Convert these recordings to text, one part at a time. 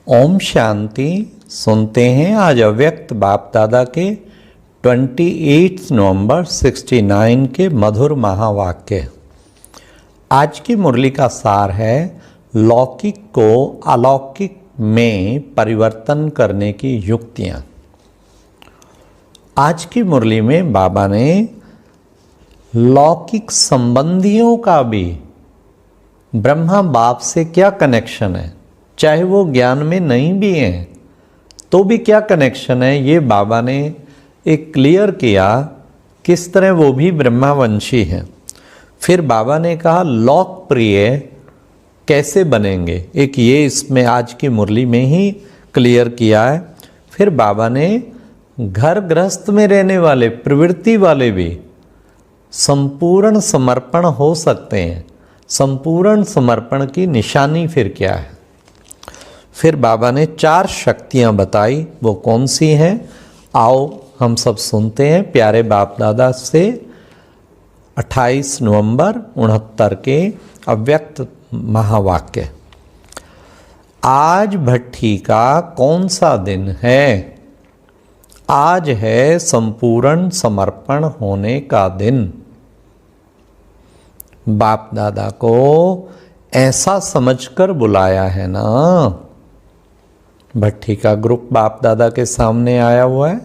ओम शांति। सुनते हैं आज अव्यक्त बाप दादा के 28 नवंबर 69 के मधुर महावाक्य। आज की मुरली का सार है लौकिक को अलौकिक में परिवर्तन करने की युक्तियाँ। आज की मुरली में बाबा ने लौकिक संबंधियों का भी ब्रह्मा बाप से क्या कनेक्शन है, चाहे वो ज्ञान में नहीं भी हैं तो भी क्या कनेक्शन है, ये बाबा ने एक क्लियर किया किस तरह वो भी ब्रह्मावंशी हैं। फिर बाबा ने कहा लोकप्रिय कैसे बनेंगे, एक ये इसमें आज की मुरली में ही क्लियर किया है। फिर बाबा ने घर गृहस्थ में रहने वाले प्रवृत्ति वाले भी संपूर्ण समर्पण हो सकते हैं। संपूर्ण समर्पण की निशानी फिर क्या है। फिर बाबा ने 4 शक्तियां बताई, वो कौन सी हैं, आओ हम सब सुनते हैं प्यारे बाप दादा से 28 नवंबर 69 के अव्यक्त महावाक्य। आज भट्ठी का कौन सा दिन है? आज है संपूर्ण समर्पण होने का दिन। बाप दादा को ऐसा समझकर बुलाया है ना। भट्ठी का ग्रुप बाप दादा के सामने आया हुआ है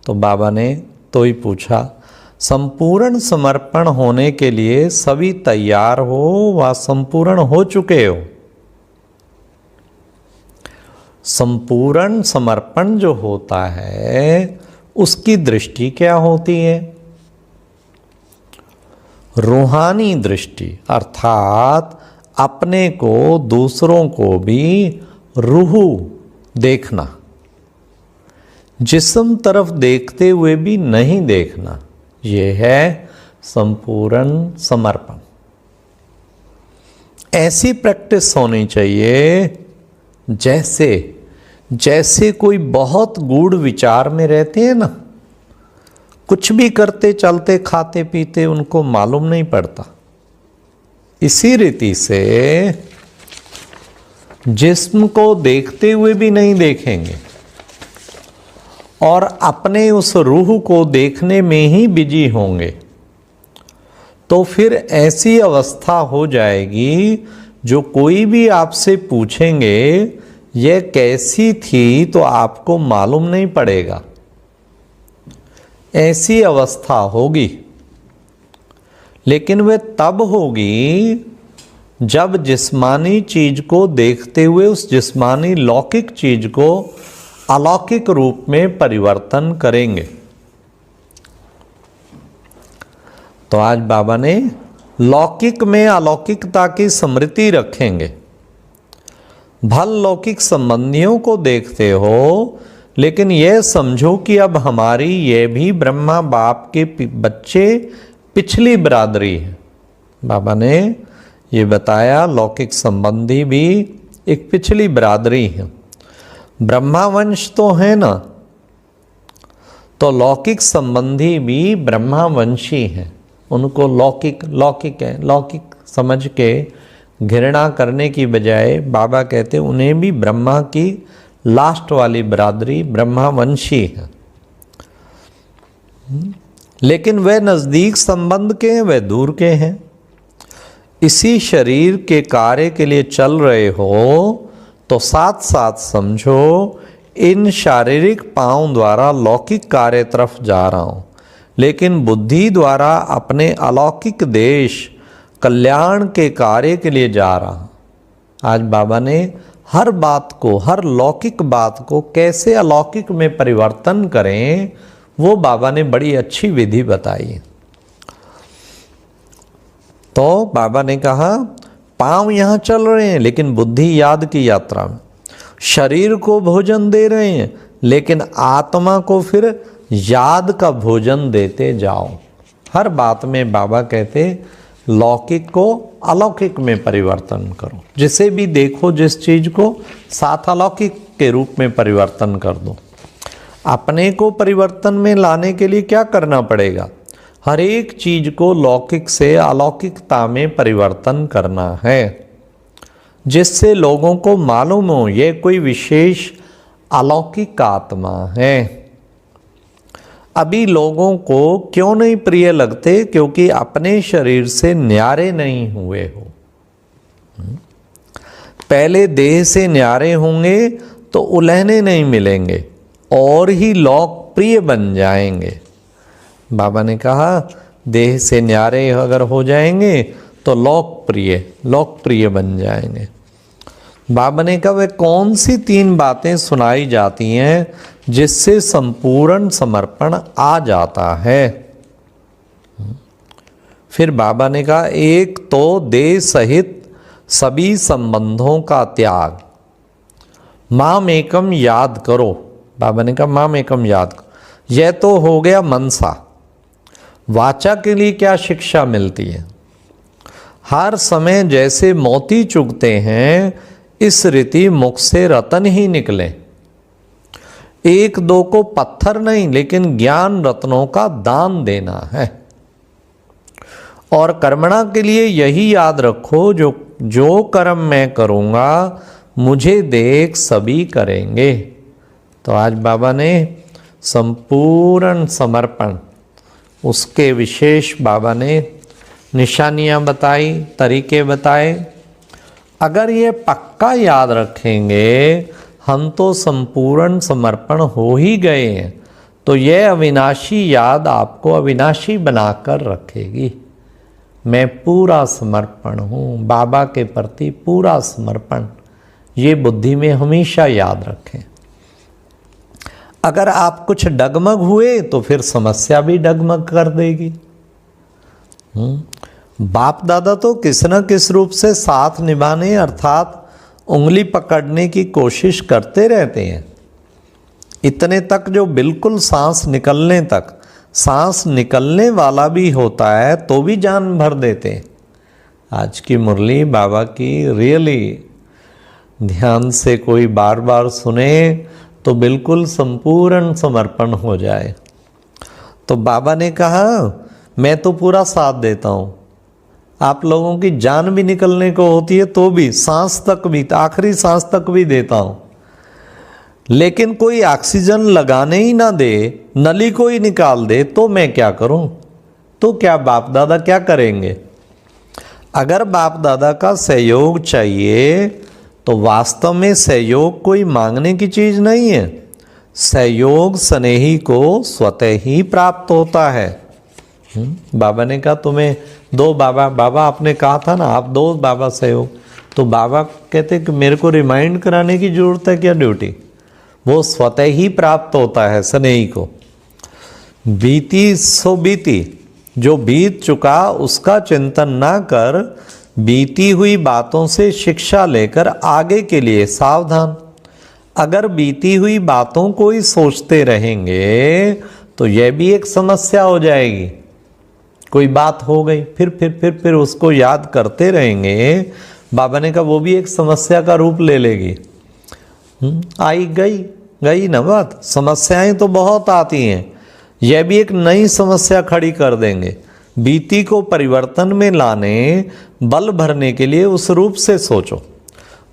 तो बाबा ने तो ही पूछा संपूर्ण समर्पण होने के लिए सभी तैयार हो व संपूर्ण हो चुके हो? संपूर्ण समर्पण जो होता है उसकी दृष्टि क्या होती है? रूहानी दृष्टि, अर्थात अपने को दूसरों को भी रूह देखना, जिस्म तरफ देखते हुए भी नहीं देखना, ये है संपूर्ण समर्पण। ऐसी प्रैक्टिस होनी चाहिए जैसे कोई बहुत गूढ़ विचार में रहते हैं ना, कुछ भी करते चलते खाते पीते उनको मालूम नहीं पड़ता। इसी रीति से जिस्म को देखते हुए भी नहीं देखेंगे और अपने उस रूह को देखने में ही बिजी होंगे तो फिर ऐसी अवस्था हो जाएगी जो कोई भी आपसे पूछेंगे यह कैसी थी तो आपको मालूम नहीं पड़ेगा। ऐसी अवस्था होगी, लेकिन वह तब होगी जब जिस्मानी चीज को देखते हुए उस जिस्मानी लौकिक चीज को अलौकिक रूप में परिवर्तन करेंगे। तो आज बाबा ने लौकिक में अलौकिकता की स्मृति रखेंगे। भल लौकिक संबंधियों को देखते हो, लेकिन यह समझो कि अब हमारी ये भी ब्रह्मा बाप के बच्चे पिछली बिरादरी है। बाबा ने ये बताया लौकिक संबंधी भी एक पिछली बिरादरी है। ब्रह्मावंश तो है ना, तो लौकिक संबंधी भी ब्रह्मावंशी हैं। उनको लौकिक है, लौकिक समझ के घृणा करने की बजाय बाबा कहते उन्हें भी ब्रह्मा की लास्ट वाली बिरादरी ब्रह्मावंशी है। लेकिन वह नजदीक संबंध के हैं, वह दूर के हैं। इसी शरीर के कार्य के लिए चल रहे हो तो साथ साथ समझो इन शारीरिक पांव द्वारा लौकिक कार्य तरफ जा रहा हूं, लेकिन बुद्धि द्वारा अपने अलौकिक देश कल्याण के कार्य के लिए जा रहा हूं। आज बाबा ने हर बात को, हर लौकिक बात को कैसे अलौकिक में परिवर्तन करें वो बाबा ने बड़ी अच्छी विधि बताई। तो बाबा ने कहा पांव यहां चल रहे हैं लेकिन बुद्धि याद की यात्रा में, शरीर को भोजन दे रहे हैं लेकिन आत्मा को फिर याद का भोजन देते जाओ। हर बात में बाबा कहते लौकिक को अलौकिक में परिवर्तन करो। जिसे भी देखो जिस चीज को साथ अलौकिक के रूप में परिवर्तन कर दो। अपने को परिवर्तन में लाने के लिए क्या करना पड़ेगा? हर एक चीज को लौकिक से अलौकिकता में परिवर्तन करना है। जिससे लोगों को मालूम हो ये कोई विशेष अलौकिक आत्मा है। अभी लोगों को क्यों नहीं प्रिय लगते? क्योंकि अपने शरीर से न्यारे नहीं हुए हो। पहले देह से न्यारे होंगे तो उलहने नहीं मिलेंगे और ही लोकप्रिय बन जाएंगे। बाबा ने कहा देह से न्यारे अगर हो जाएंगे तो लोकप्रिय बन जाएंगे। बाबा ने कहा वह कौन सी 3 बातें सुनाई जाती हैं जिससे संपूर्ण समर्पण आ जाता है? फिर बाबा ने कहा एक तो देह सहित सभी संबंधों का त्याग, माम एकम याद करो। बाबा ने कहा माम एकम याद करो। यह तो हो गया मनसा। वाचा के लिए क्या शिक्षा मिलती है? हर समय जैसे मोती चुगते हैं इस रीति मुख से रतन ही निकले। 1-2 को पत्थर नहीं लेकिन ज्ञान रत्नों का दान देना है। और कर्मणा के लिए यही याद रखो जो कर्म मैं करूँगा मुझे देख सभी करेंगे। तो आज बाबा ने संपूर्ण समर्पण उसके विशेष बाबा ने निशानियाँ बताई, तरीके बताए। अगर ये पक्का याद रखेंगे हम तो संपूर्ण समर्पण हो ही गए हैं, तो यह अविनाशी याद आपको अविनाशी बनाकर रखेगी। मैं पूरा समर्पण हूँ, बाबा के प्रति पूरा समर्पण, ये बुद्धि में हमेशा याद रखें। अगर आप कुछ डगमग हुए तो फिर समस्या भी डगमग कर देगी। बाप दादा तो किस न किस रूप से साथ निभाने अर्थात उंगली पकड़ने की कोशिश करते रहते हैं। इतने तक जो बिल्कुल सांस निकलने तक, सांस निकलने वाला भी होता है तो भी जान भर देते हैं। आज की मुरली बाबा की रियली ध्यान से कोई बार बार सुने तो बिल्कुल संपूर्ण समर्पण हो जाए। तो बाबा ने कहा मैं तो पूरा साथ देता हूँ। आप लोगों की जान भी निकलने को होती है तो भी, सांस तक भी, आखिरी सांस तक भी देता हूँ। लेकिन कोई ऑक्सीजन लगाने ही ना दे, नली को ही निकाल दे तो मैं क्या करूँ? तो क्या बाप दादा क्या करेंगे? अगर बाप दादा का सहयोग चाहिए तो वास्तव में सहयोग कोई मांगने की चीज़ नहीं है। सहयोग स्नेही को स्वतः ही प्राप्त होता है। बाबा ने कहा तुम्हें 2 बाबा आपने कहा था ना आप 2 बाबा सहयोग, तो बाबा कहते कि मेरे को रिमाइंड कराने की जरूरत है क्या ड्यूटी? वो स्वतः ही प्राप्त होता है स्नेही को। बीती सो बीती, जो बीत चुका उसका चिंतन ना कर, बीती हुई बातों से शिक्षा लेकर आगे के लिए सावधान। अगर बीती हुई बातों को ही सोचते रहेंगे तो यह भी एक समस्या हो जाएगी। कोई बात हो गई फिर उसको याद करते रहेंगे, बाबा ने कहा वो भी एक समस्या का रूप ले लेगी। आई गई ना बात। समस्याएं तो बहुत आती हैं, यह भी एक नई समस्या खड़ी कर देंगे। बीती को परिवर्तन में लाने, बल भरने के लिए उस रूप से सोचो।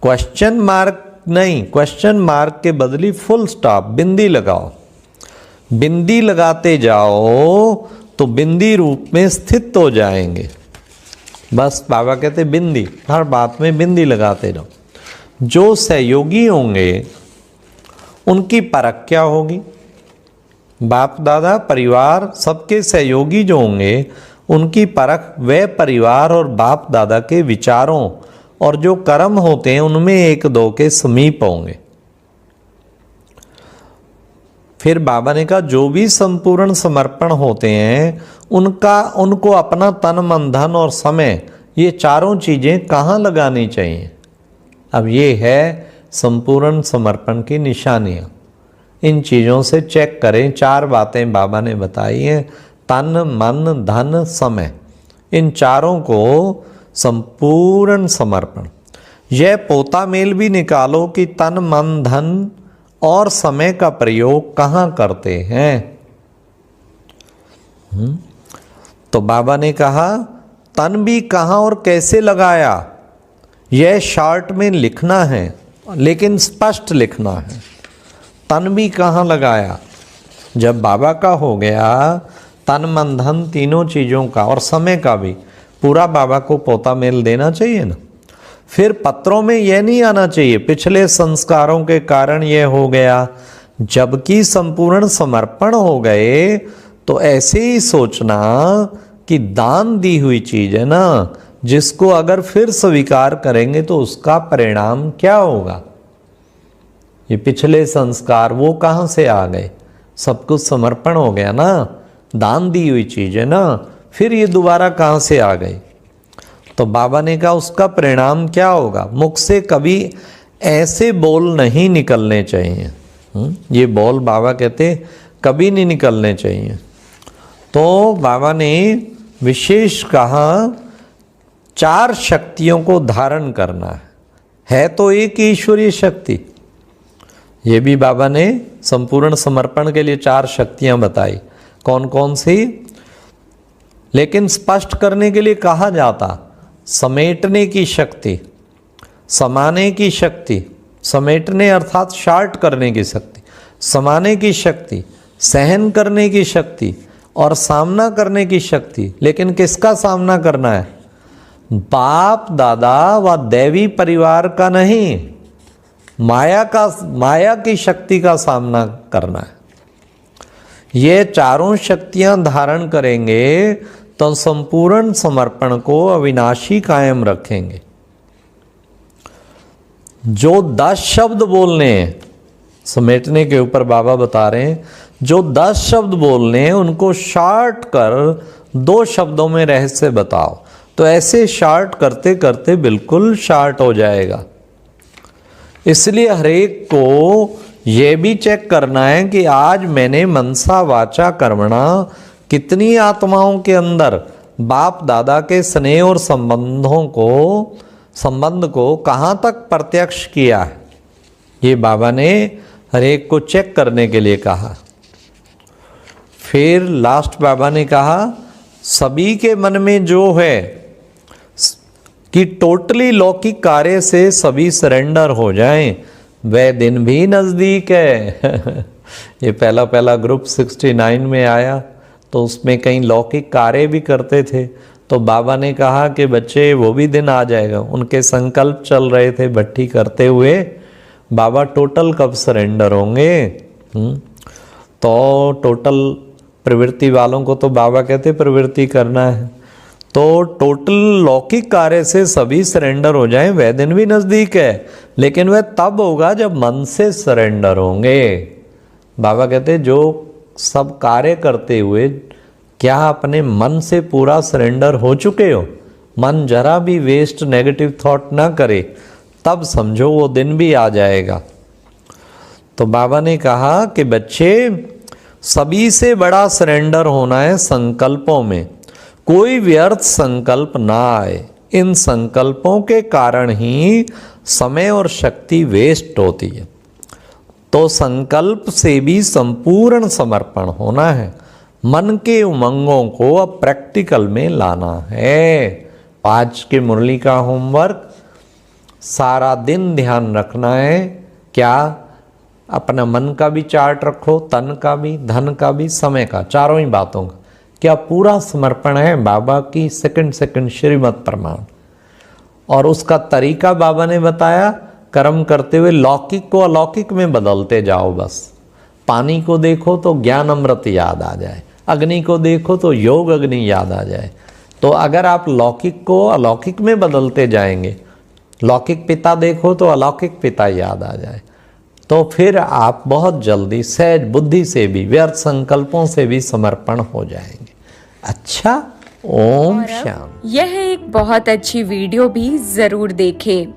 क्वेश्चन मार्क नहीं, क्वेश्चन मार्क के बदली फुल स्टॉप, बिंदी लगाओ। बिंदी लगाते जाओ तो बिंदी रूप में स्थित हो जाएंगे। बस बाबा कहते बिंदी, हर बात में बिंदी लगाते रहो। जो सहयोगी होंगे उनकी परख क्या होगी? बाप दादा परिवार सबके सहयोगी जो होंगे उनकी परख वे परिवार और बाप दादा के विचारों और जो कर्म होते हैं उनमें 1-2 के समीप होंगे। फिर बाबा ने कहा जो भी संपूर्ण समर्पण होते हैं उनको अपना तन मन धन और समय, ये चारों चीज़ें कहाँ लगानी चाहिए? अब ये है संपूर्ण समर्पण की निशानियाँ। इन चीज़ों से चेक करें। 4 बातें बाबा ने बताई हैं, तन मन धन समय, इन चारों को संपूर्ण समर्पण। यह पोता मेल भी निकालो कि तन मन धन और समय का प्रयोग कहाँ करते हैं। तो बाबा ने कहा तन भी कहाँ और कैसे लगाया यह शॉर्ट में लिखना है, लेकिन स्पष्ट लिखना है। तन भी कहाँ लगाया? जब बाबा का हो गया, तन मन धन तीनों चीज़ों का और समय का भी पूरा बाबा को पोता मेल देना चाहिए ना। फिर पत्रों में यह नहीं आना चाहिए पिछले संस्कारों के कारण यह हो गया, जबकि संपूर्ण समर्पण हो गए तो ऐसे ही सोचना कि दान दी हुई चीज है ना, जिसको अगर फिर स्वीकार करेंगे तो उसका परिणाम क्या होगा। ये पिछले संस्कार वो कहाँ से आ गए? सब कुछ समर्पण हो गया ना, दान दी हुई चीज है ना, फिर ये दोबारा कहाँ से आ गई? तो बाबा ने कहा उसका परिणाम क्या होगा। मुख से कभी ऐसे बोल नहीं निकलने चाहिए। ये बोल बाबा कहते कभी नहीं निकलने चाहिए। तो बाबा ने विशेष कहा 4 शक्तियों को धारण करना है तो एक ईश्वरीय शक्ति। ये भी बाबा ने संपूर्ण समर्पण के लिए 4 शक्तियां बताई, कौन कौन सी, लेकिन स्पष्ट करने के लिए कहा जाता समेटने की शक्ति, समाने की शक्ति, समेटने अर्थात शार्ट करने की शक्ति, समाने की शक्ति, सहन करने की शक्ति और सामना करने की शक्ति। लेकिन किसका सामना करना है? बाप दादा व दैवी परिवार का नहीं, माया की शक्ति का सामना करना है। ये चारों शक्तियां धारण करेंगे तो संपूर्ण समर्पण को अविनाशी कायम रखेंगे। जो 10 शब्द बोलने हैं, समेटने के ऊपर बाबा बता रहे हैं, जो 10 शब्द बोलने हैं उनको शार्ट कर 2 शब्दों में रहस्य बताओ। तो ऐसे शार्ट करते करते बिल्कुल शार्ट हो जाएगा। इसलिए हरेक को यह भी चेक करना है कि आज मैंने मनसा वाचा कर्मणा कितनी आत्माओं के अंदर बाप दादा के स्नेह और संबंध को कहाँ तक प्रत्यक्ष किया है। ये बाबा ने हरेक को चेक करने के लिए कहा। फिर लास्ट बाबा ने कहा सभी के मन में जो है कि टोटली लौकिक कार्य से सभी सरेंडर हो जाएं, वह दिन भी नज़दीक है। ये पहला ग्रुप 69 में आया तो उसमें कई लौकिक कार्य भी करते थे। तो बाबा ने कहा कि बच्चे वो भी दिन आ जाएगा। उनके संकल्प चल रहे थे भट्टी करते हुए, बाबा टोटल कब सरेंडर होंगे। तो टोटल प्रवृत्ति वालों को तो बाबा कहते प्रवृत्ति करना है। तो टोटल लौकिक कार्य से सभी सरेंडर हो जाएं, वह दिन भी नज़दीक है। लेकिन वह तब होगा जब मन से सरेंडर होंगे। बाबा कहते जो सब कार्य करते हुए क्या अपने मन से पूरा सरेंडर हो चुके हो, मन जरा भी वेस्ट नेगेटिव थॉट ना करे, तब समझो वो दिन भी आ जाएगा। तो बाबा ने कहा कि बच्चे सभी से बड़ा सरेंडर होना है संकल्पों में, कोई व्यर्थ संकल्प ना आए। इन संकल्पों के कारण ही समय और शक्ति वेस्ट होती है। तो संकल्प से भी संपूर्ण समर्पण होना है। मन के उमंगों को अब प्रैक्टिकल में लाना है। आज के मुरली का होमवर्क, सारा दिन ध्यान रखना है। क्या? अपना मन का भी चार्ट रखो, तन का भी, धन का भी, समय का, चारों ही बातों का। क्या पूरा समर्पण है बाबा की सेकंड श्रीमत प्रमाण। और उसका तरीका बाबा ने बताया, कर्म करते हुए लौकिक को अलौकिक में बदलते जाओ। बस पानी को देखो तो ज्ञान अमृत याद आ जाए, अग्नि को देखो तो योग अग्नि याद आ जाए। तो अगर आप लौकिक को अलौकिक में बदलते जाएंगे, लौकिक पिता देखो तो अलौकिक पिता याद आ जाए, तो फिर आप बहुत जल्दी सहज बुद्धि से भी, व्यर्थ संकल्पों से भी समर्पण हो जाएंगे। अच्छा, ओम शांति। यह एक बहुत अच्छी वीडियो भी जरूर देखें।